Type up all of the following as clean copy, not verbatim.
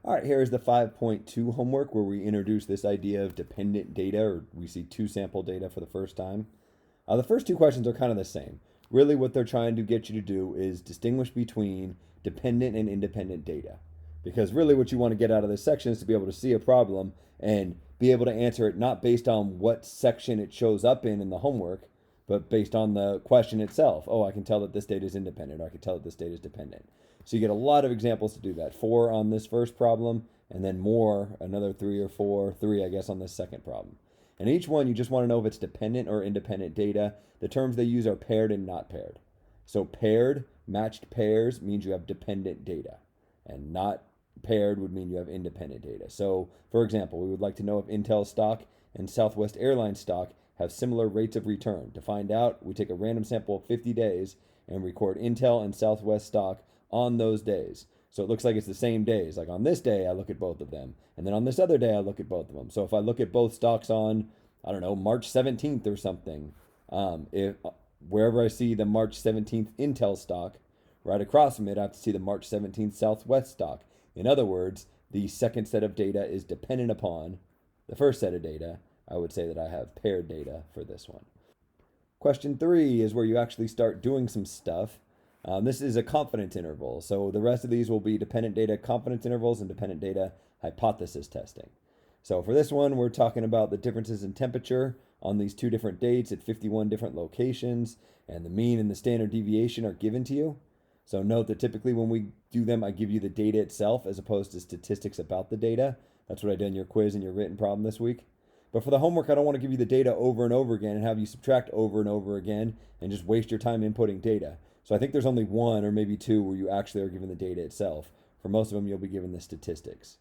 All right, here is the 5.2 homework where we introduce this idea of dependent data, or we see two sample data for the first time. The first two questions are kind of the same. Really, what they're trying to get you to do is distinguish between dependent and independent data. Because really, what you want to get out of this section is to be able to see a problem and be able to answer it not based on what section it shows up in the homework, but based on the question itself. Oh, I can tell that this data is independent, or I can tell that this data is dependent. So you get a lot of examples to do that. 4 on this first problem, and then more, another 3 or 4, 3, I guess, on this second problem. And each one, you just want to know if it's dependent or independent data. The terms they use are paired and not paired. So paired, matched pairs means you have dependent data, and not paired would mean you have independent data. So, for example, we would like to know if Intel stock and Southwest Airlines stock have similar rates of return. To find out, we take a random sample of 50 days and record Intel and Southwest stock on those days. So it looks like it's the same days. Like on this day, I look at both of them. And then on this other day, I look at both of them. So if I look at both stocks on, I don't know, March 17th or something, if wherever I see the March 17th Intel stock, right across from it, I have to see the March 17th Southwest stock. In other words, the second set of data is dependent upon the first set of data. I would say that I have paired data for this one. Question 3 is where you actually start doing some stuff. This is a confidence interval. So the rest of these will be dependent data confidence intervals and dependent data hypothesis testing. So for this one, we're talking about the differences in temperature on these two different dates at 51 different locations, and the mean and the standard deviation are given to you. So note that typically when we do them, I give you the data itself as opposed to statistics about the data. That's what I did in your quiz and your written problem this week. But for the homework, I don't want to give you the data over and over again and have you subtract over and over again and just waste your time inputting data. So I think there's only one or maybe two where you actually are given the data itself. For most of them, you'll be given the statistics.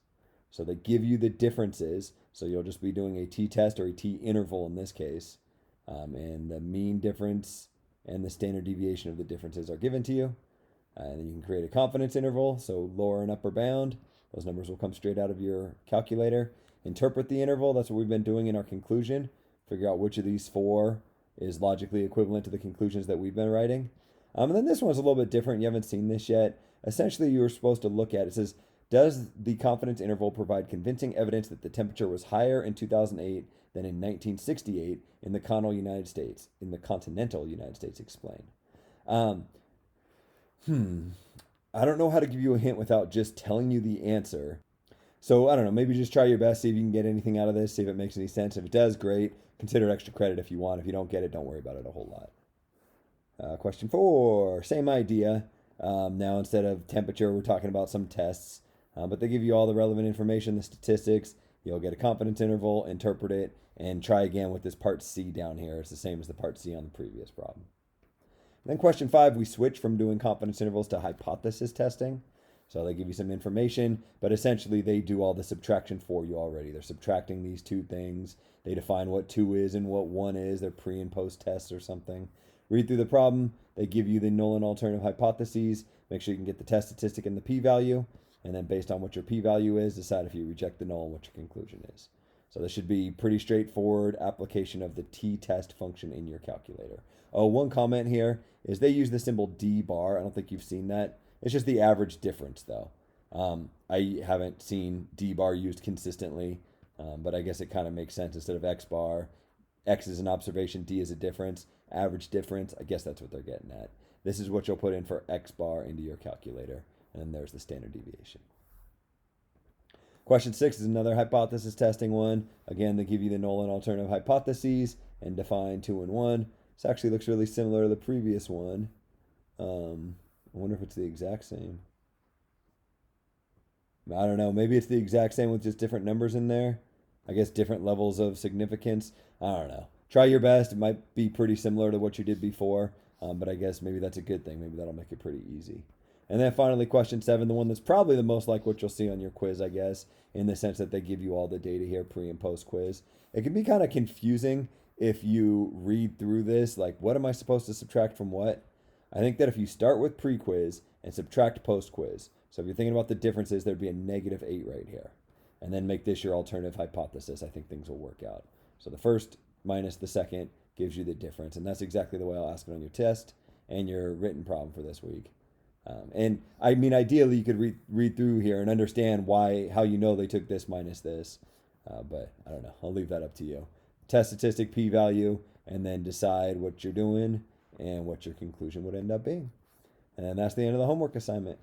So they give you the differences. So you'll just be doing a t-test or a t-interval in this case. And the mean difference and the standard deviation of the differences are given to you. And then you can create a confidence interval, so lower and upper bound. Those numbers will come straight out of your calculator. Interpret the interval, that's what we've been doing in our conclusion. Figure out which of these 4 is logically equivalent to the conclusions that we've been writing. And then this one's a little bit different. You haven't seen this yet. Essentially, you were supposed to look at it. It says, does the confidence interval provide convincing evidence that the temperature was higher in 2008 than in 1968 in the continental United States? Explain. I don't know how to give you a hint without just telling you the answer. So I don't know, maybe just try your best, see if you can get anything out of this, see if it makes any sense. If it does, great. Consider extra credit if you want. If you don't get it, don't worry about it a whole lot. Question 4, same idea. Now instead of temperature, we're talking about some tests. But they give you all the relevant information, the statistics. You'll get a confidence interval, interpret it, and try again with this part C down here. It's the same as the part C on the previous problem. Then question 5, we switch from doing confidence intervals to hypothesis testing. So they give you some information, but essentially they do all the subtraction for you already. They're subtracting these two things. They define what 2 is and what 1 is. They're pre and post tests or something. Read through the problem. They give you the null and alternative hypotheses. Make sure you can get the test statistic and the p-value. And then based on what your p-value is, decide if you reject the null and what your conclusion is. So this should be pretty straightforward application of the t-test function in your calculator. Oh, one comment here is they use the symbol d bar. I don't think you've seen that. It's just the average difference, though. I haven't seen d bar used consistently, but I guess it kind of makes sense. Instead of x bar, x is an observation, d is a difference, average difference. I guess that's what they're getting at. This is what you'll put in for x bar into your calculator, and then there's the standard deviation. Question 6 is another hypothesis testing one. Again, they give you the null and alternative hypotheses and define 2 and 1. This actually looks really similar to the previous one. I wonder if it's the exact same. I don't know. Maybe it's the exact same with just different numbers in there. I guess different levels of significance. I don't know. Try your best. It might be pretty similar to what you did before, but I guess maybe that's a good thing. Maybe that'll make it pretty easy. And then finally, question 7, the one that's probably the most like what you'll see on your quiz, I guess, in the sense that they give you all the data here, pre and post quiz. It can be kind of confusing if you read through this, like, what am I supposed to subtract from what? I think that if you start with pre-quiz and subtract post-quiz, so if you're thinking about the differences, there'd be a -8 right here. And then make this your alternative hypothesis. I think things will work out. So the first minus the second gives you the difference. And that's exactly the way I'll ask it on your test and your written problem for this week. And I mean, ideally, you could read through here and understand how you know they took this minus this. But I don't know. I'll leave that up to you. Test statistic, p-value, and then decide what you're doing and what your conclusion would end up being. And that's the end of the homework assignment.